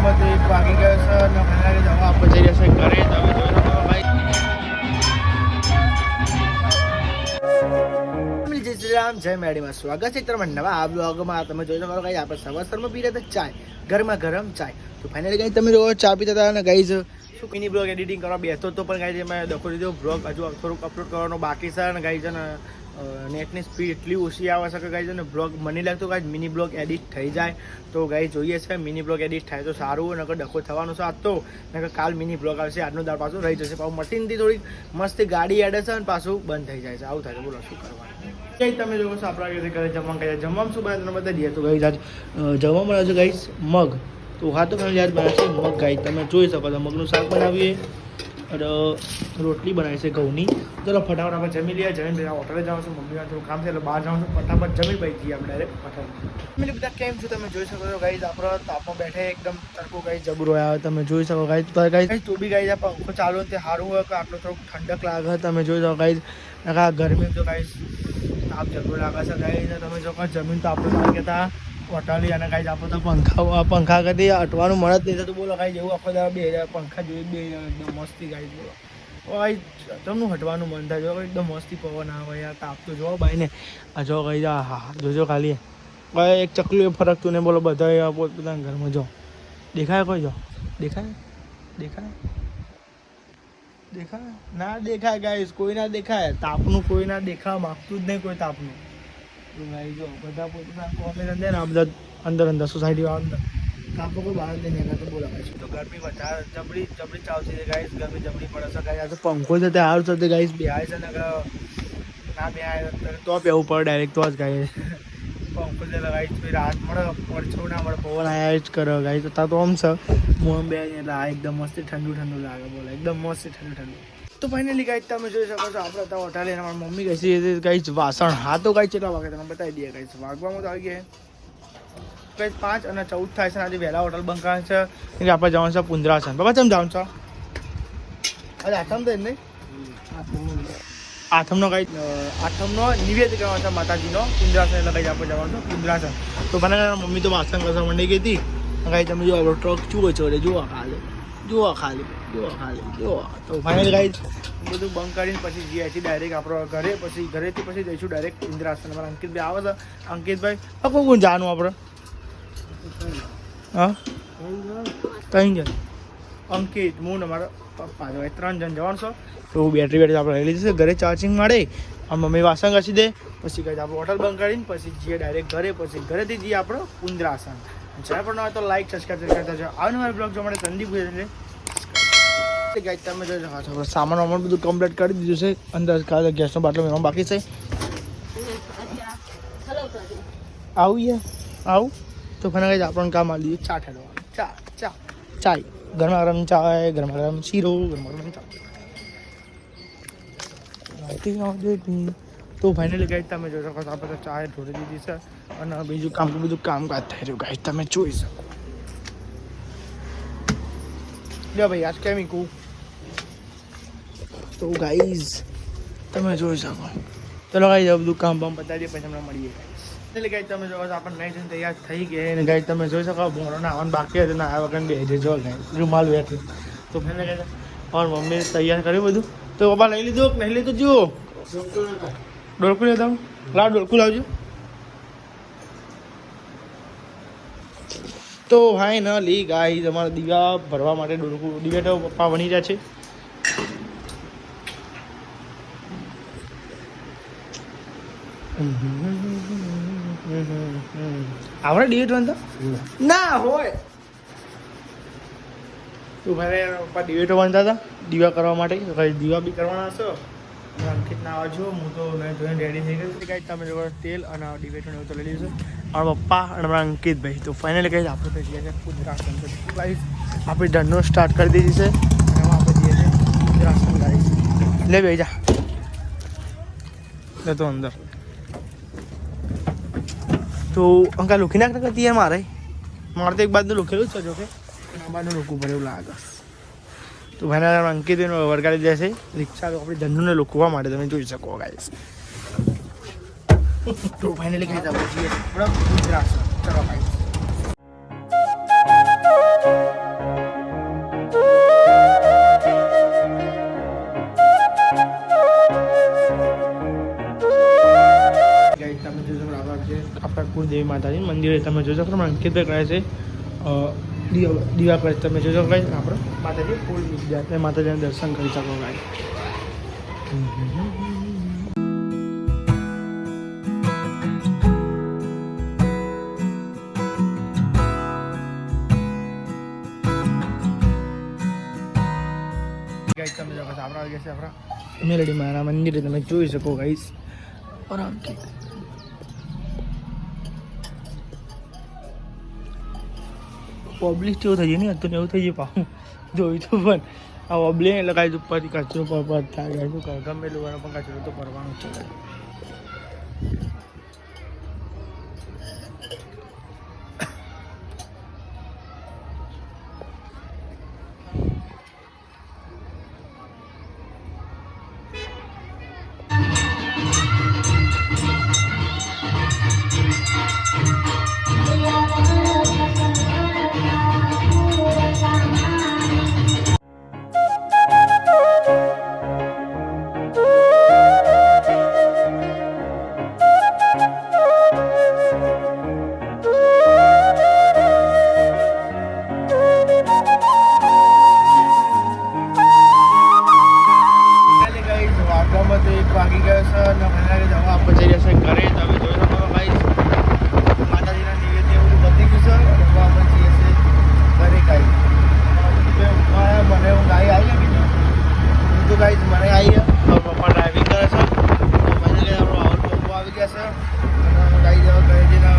તો 1 વાગી ગયો છે અને ફાઇનલી જવા આપણે જઈ રહ્યા છે ઘરે. તમે જોઈ શકો ભાઈ. જય શ્રી રામ, જય મેડીમાં સ્વાગત છે તમારા નવા આ બ્લોગમાં. તમે જોઈ શકો ગાઈઝ આપણે સવારમાં પી રહ્યા હતા ચાય, ગરમા ગરમ ચાય. તો ફાઇનલી ગાઈઝ તમે જો ચા પીતા હતા અને ગાઈઝ શું મિની બ્લોગ એડિટિંગ કરવા બેસતો હતો પણ ગાઈઝ મેં દખો દીધો બ્લોગ હજુ થોડુંક અપલોડ કરવાનો બાકી છે અને ગાઈઝ અને નેટની સ્પીડ એટલી ઓછી આવે છે કે ગાઈઝ અને બ્લોગ મને લાગતું ગાઈઝ મિની બ્લોગ એડિટ થઈ જાય તો ગાઈઝ જોઈએ છે મિની બ્લોગ એડિટ થાય તો સારું. નકર ડખો થવાનું છે આજ તો, નકર કાલ મિની બ્લોગ આવશે. આજનો દાળ પાછું રહી જશે. પાછું મશીનથી થોડીક મસ્ત ગાડી એડે છે અને પાછું બંધ થઈ જાય છે. આવું થાય છે. બોલો શું કરવાનું. કઈ તમે જોવો છો આપણા ઘરે ઘરે જમવાનું ખાઈ જમવાનું શું બનાવે તમે બધા દઈએ તો ગાઈઝ આજ જમવા મળે છે ગાઈઝ મગ. તો હા તો મને યાદ બનાવે છે મગ ગાઈઝ તમે જોઈ શકો છો. મગનું શાક બનાવીએ અને રોટલી બનાવી છે ઘઉંની. ચલો ફટાફટ આપણે જમી લઈએ. જમીન પછી હોટલે જાઉં છું, મમ્મી થોડું કામ છે એટલે બહાર જાઉં છું. ફટાફટ જમી ભાઈ જઈએ આપણે ડાયરેક્ટ હોટલ. એટલે બધા કેમ છો તમે જોઈ શકો છો ગાઈઝ આપણો તાપમાં બેઠે એકદમ તડકો ગાઈઝ જબરો આવે તમે જોઈ શકો ગાઈઝ. તો ગાઈઝ તું બી ગાઈઝ આ પંખો ચાલુ તે સારું હોય કે આટલો થોડુંક ઠંડક લાગે તમે જોઈ શકો ગાઈઝ. આ ગરમી તો ગાઈઝ તાપ જબરો લાગે છે ગાઈઝ. તમે જો જમીન તો આપણે ના કહેતા હોટલી અને ગાઈઝ આપણે તો પંખા કદી અટવાનું મળે જ નહીં થતું. બોલો ગાઈઝ એવું આખો દાડો બે પંખા જોઈએ બે એકદમ મસ્તી ગાઈઝ. બોલો ભાઈ તમને હટવાનું મન થાય જો એકદમ મસ્તી પવન આવે યાર. તાપ તો જોવો ભાઈ ને આ જો ગાઈઝ આ હા જોજો ખાલી ભાઈ એક ચકલું એ ફરકતું ને બોલો બધા પોતપોતાના ઘરમાં જો દેખાય કોઈ જો દેખાય દેખાય દેખાય ના દેખાય ગાઈઝ કોઈ ના દેખાય. તાપનું કોઈ ના દેખાવા માગતું જ નહીં કોઈ તાપનું. ભાઈ જો બધા પોતાના કોમે અંદર ને આ બધા અંદર અંદર સોસાયટી અંદર કાપો કોઈ બહાર નહીં નીકળતો બોલાવે છે. તો ગરમી વધારે જબરી જબરી ચાલતી છે ગાઈઝ. ગરમી જબરી પડે છે ગાઈઝ. આ તો પંખો છે તે હારું છે ગાઈઝ. બેહાય છે ને ના બેહાય તો પહેવું પડે ડાયરેક્ટ તો જ ગાઈઝ. પંખો છે ગાઈઝ પછી રાત મળે પડછો ના મળે પવન આયા જ કરે ગાઈઝ. તો તો આમ છે મોં બે એટલે આ એકદમ મસ્ત ઠંડુ ઠંડુ લાગે બોલે એકદમ મસ્ત ઠંડુ ઠંડુ. તો ફાઇનલી ગાઈઝ તમે જોઈ શકો છો આપણે તો હોટાલે મારી મમ્મી કહે છે ગાઈઝ વાસણ હા તો ગાઈઝ કેટલા વાગે તમે બતાવી દઈએ ગાઈઝ. વાગવામાં તો આવી ગયા ગાઈઝ 5 અને 14 થાય છે. આજે વહેલા હોટલ બંધ કરે છે એટલે આપણે જવાનું છે પુંજરાસન. બાબા તમે જાવ છો અરે આઠમ તો નહીં આઠમનો ગાઈઝ આઠમનો નિવેદ કરવાનો છે માતાજીનો પુંજરાસન એટલે ગાઈઝ આપણે જવાનું છે પુંજરાસન. તો મને મમ્મી તો વાસણ કરવા મંડી ગઈ હતી ગાઈઝ. તમે જો આપણો ટ્રક જુઓ છો એટલે જુઓ ખાલી જુઓ ખાલી જુઓ ખાલી જુઓ. તો ફાઇનલ ગાઈઝ બધું બંધ કરીને પછી જઈએ છીએ ડાયરેક્ટ આપણો ઘરે. પછી ઘરેથી પછી જઈશું ડાયરેક્ટ ઇન્દ્રાસન. અમારા અંકિતભાઈ આવે છે. અંકિતભાઈ કોણ કોણ જાનું આપણે હા 3 જણ અંકિત હું ને મારા પપ્પા ભાઈ 3 જણ જવાનું છો. તો બેટરી આપણે લઈ લીધી છે ઘરે ચાર્જિંગ મળે આ મમ્મી વાસણ ઘસી દે પછી કંઈ આપણે હોટલ બંધ કરીને પછી જઈએ ડાયરેક્ટ ઘરે. પછી ઘરેથી જઈએ આપણો પુંજરાસન. જ્યાં પણ હોય તો લાઈક સબસ્ક્રાઈબ કરતા જાઓ. આવનારા બ્લોગ જો માટે સંદીપ એટલે ગાઈઝ તમે જોઈ શકો છો સામાન વામાન બધું કમ્પ્લીટ કરી દીધું છે. અંદર ખાલી ગેસનો બાટલો મેળવવાનો બાકી છે. આવું યાર આવું તો ફને ગાઈઝ આપણને કામ આવી દીધું ચા ઠેરવાનું. ચા ચા ચાય ગરમા ગરમ ચાય ગરમા ગરમ શીરો ગરમા ગરમ ચા. તો ફાઇનલી ગાઈઝ તમે જોઈ શકો છો આપણે તો ચાય ઢોળી દીધી છે અને બીજું કામ બધું કામકાજ થઈ રહ્યું ગાઈઝ તમે જોઈ શકો. લ્યો ભાઈ આજ કેમ કહું તો ગાઈઝ તમે જોઈ શકો. ચલો ગાઈઝ બધું કામ બામ બતાવી દઈએ પછી હમણાં મળીએ ગાઈઝ. એટલે ગાઈઝ તમે જોવો છો આપણે નહીં જઈને તૈયાર થઈ ગયા અને ગાઈઝ તમે જોઈ શકો ભોળો નાવાનું બાકી હતું ના આ વગર બે જો ગાઈઝ રૂમાલ બેઠું. તો ફેને ગાઈઝ અમારી મમ્મીએ તૈયાર કર્યું બધું. તો પપ્પા લઈ લીધું કે નહીં લીધું જુઓ ડોલકું લેતા લાવ ડોલકું લાવજો. તો ફાઇનલી ગાઈઝ અમારા દીવા ભરવા માટે ડોલકું દીવા તો પપ્પા બની રહ્યા છે. આવડે ડિબેટ બનતા ના હોય તો ભાઈ પપ્પા ડિબેટો બનતા હતા દીવા કરવા માટે. દીવા બી કરવાના હશો અંકિત ના આવજો હું તો નહીં ધોઈને રેડી થઈ ગઈ. કાંઈ તમે જો તેલ અને ડિબેટો એવું તો લઈ લીધું છે મારા પપ્પા અને મારા અંકિતભાઈ. તો ફાઇનલી કહી આપણે તો જઈએ છીએ પુંજરાસન. ગાઈઝ આપણી ધનનો સ્ટાર્ટ કરી દીધી છે એમાં આપણે જઈએ છીએ પુંજરાસન ગાઈઝ. લે બે જા તો અંદર તો અંકા લુખી નાખ કરતી યાર મારે તો એક બાજુ લુખેલું જ છે જોકે આ બાજુ લોકોું પડે એવું લાગે. તો ભાઈના અંકિત વળગાડી જાય છે રિક્ષા આપણી ધંધુને લોકોવા માટે તમે જોઈ શકો ગાઈસ. તો ફાઇનલી કઈ જઈએ ચલો ભાઈ. દેવી માતાજી મંદિરે તમે જોજો ખરો અંકિત કરે છે દીવા કરે તમે જોજો ગાઈસ આપણે માતાજી ફૂલ જાતે માતાજીના દર્શન કરી શકો ગાઈસ. ગાઈસ તમે જો આપણા આવી ગયા છે આપણા મેલડી મારા મંદિરે તમે જોઈ શકો ગાઈસ. આરામથી પબ્લિક જેવું થઈ જાય ને તો એવું થઈ જાય પાછું જોયું તો પણ આ પબ્લિક એટલે કાંઈ ઉપરથી કચરો પર થાય ગાય શું કરે ગમે એટલું પણ કચરો તો કરવાનું છે. વાગી ગયો છે અને ફાઇનલી દવા આપવા જઈ રહ્યા છે ઘરે. તમે જોઈ શકો ભાઈ માતાજીના નિવેદ્ય એવું બધી ગયું છે. દવા આપણે જઈએ છીએ ઘરે કાંઈ મને હું ગાઈ આવી બીજું તો ગાઈ મને આવી પપ્પા ડ્રાઇવિંગ કરે છે. તો ફાઇનલી આપણો આવડ પપ્પો આવી ગયા છે અને ગાઈ જવા ઘરે જઈને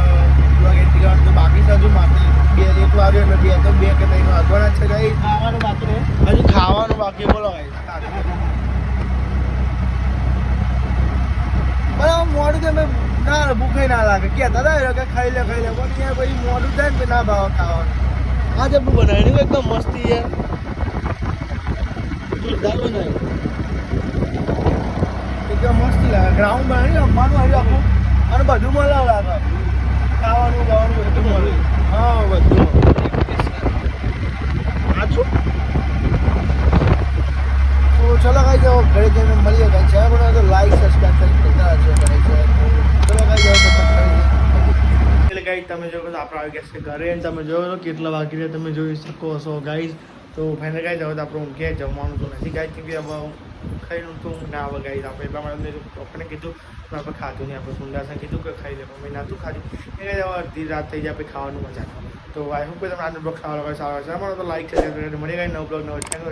એન્ટ્રી કરવાનું તો બાકી છે. હજુ માથી 1 વાગ્યો એટલે 2 તો 2 કે 3 વાગવાના છે. ગાઈ ખાવાનું બાકી હજુ ખાવાનું બાકી બોલો ગાઈ મોડું તમે ના ભૂખે ના લાગે કહેતા હતા કે ખાઈ લે પણ યાર પછી મોડું થાય ને ના ભાવ ખાવાનું. આજે આપણું બનાવ્યું એકદમ મસ્તી યાર જોરદાર બનાવ્યું એકદમ મસ્તી લાગે. ગ્રાઉન્ડ બનાવી રમવાનું આવ્યું આખું અને બધું મળે લાગે ખાવાનું ખાવાનું બધું મળે. હા બધું સાચું. તો ચલો ગાઈ જાઓ ઘરે જઈને મળીએ ગાઈ છે પણ તો લાઈક સબસ્ક્રાઈબ કરી દેતા રહેજો ઘરે છે. ચલો ગાઈ જાઓ એટલે ગાઈ તમે જો આપણે આવી ગયા છે ઘરે અને તમે જોયો કેટલા વાગી રહ્યા તમે જોઈ શકો છો ગાઈઝ. તો ફાઇનલ ગાઈ જાઓ તો આપણે ઊંઘે જમવાનું તો નથી ગાઈ કેમ કે હવે ખાઈને તો ઊંઘ ના આવે ગાઈ. આપણે એટલા માટે ડૉક્ટરને કીધું પણ આપણે ખાધું નહીં. આપણે સુંદરસને કીધું કે ખાઈ લે પણ મેં નહોતું ખાધું એ ગાઈ અડધી રાત થઈ જાય આપણે ખાવાનું મજા આવે. તો આઈ હોપ કે તમે આજનો બ્લોગ સારો લાગે સારો છે અમારો તો લાઈક છે મળી ગાઈ નવો બ્લોગ નવો ચેનલ